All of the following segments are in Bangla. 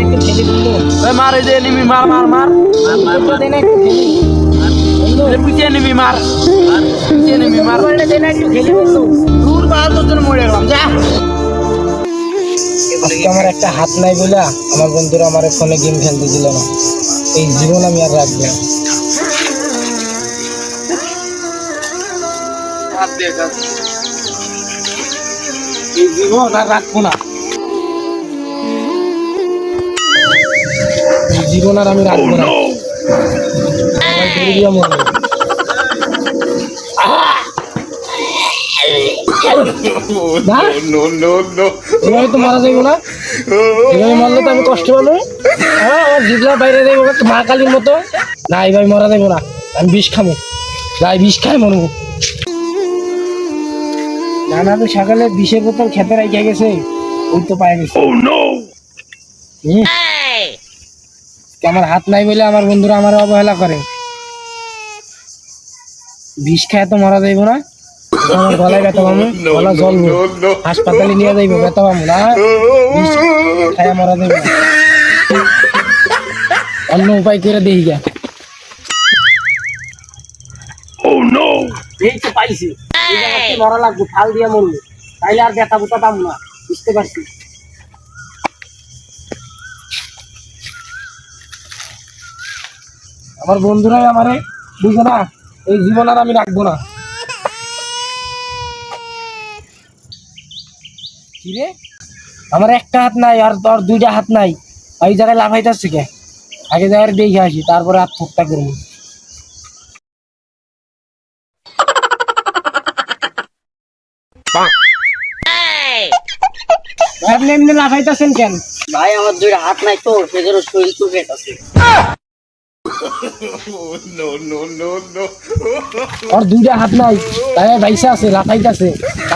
একটু খেলি বন্ধু। মার এই যে এনিমি মার মার মার বন্ধু দে না একটু খেলি বন্ধু। পিছিয়ে এনিমি মার পিছিয়ে এনিমি মার বলটা দে না একটু খেলি বন্ধু। দূর বাল তোর জন্য মরে গেলাম যা। আজকে আমার একটা হাত নাই বলে আমার বন্ধুরা আমার ফোনে গেম খেলতে দিল না। এই জীবন আমি আর রাখবো না। এই জীবন আর রাখবো না। এই জীবন আর আমি রাখবো না। সবাই দৌড়ে দিয়ে মরবে। না? এভাবে তো মারা যাইব না। এভাবে মারলে তো আমি কষ্ট পাবো। হ্যাঁ, আমার জিভলা বাইরে যাইব মা কালীর মতো। না, এইভাবে মারা যাইব না। আমি বিষ খাবো। যাই বিষ খাই মরবো। নানা তো সকালে বিষের বোতল খেতে রেখে গেছে, ওই তো পায়ে গেছে। আমার হাত নাই বলে আমার বন্ধুরা আমার অবহেলা করে। বিষ খায় তো মারা যাইব না। আমার গলায় ব্যথা পাবো, গলা জ্বলবো, হাসপাতালে নিয়ে যাইবো, ব্যথা পাবো না। বিষ খায় মারা যাইব না। অন্য উপায় করে দেখি গা। এই তো পাইছি, এই জায়গাতে মরা লাগবো, ফাল দিয়ে মরবো, তাইলে আর ব্যথা বুথা পাবো না। বুঝতে পারছি। আমার বন্ধুরাই আমারে বুঝে না, এই জীবন আর আমি রাখবো না। কি রে, আমার একটা হাত নাই আর তোর দুইটা হাত নাই, এই জায়গায় লাফাইতেছে কে? আগে জায়গায় দেখে আসি, তারপরে হাত ফুকটা করবো। আপনি এমনি লাফাইতেছেন কেন? ভাই আমার দুইটা হাত নাই তো সেজন্য শরীর চুকে আছে। ওর দুইটা হাত নাই, তাই ভাইসা আছে, লাফাইতেছে।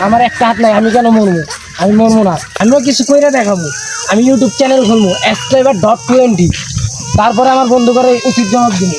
আমার একটা হাত নাই, আমি কেন মরবো? আমি মরবো না, আমিও কিছু কইরা দেখাবো। আমি ইউটিউব চ্যানেল খুলবো, subscriber.20। তারপরে আমার বন্ধু করে উচিত জবাব দিবো।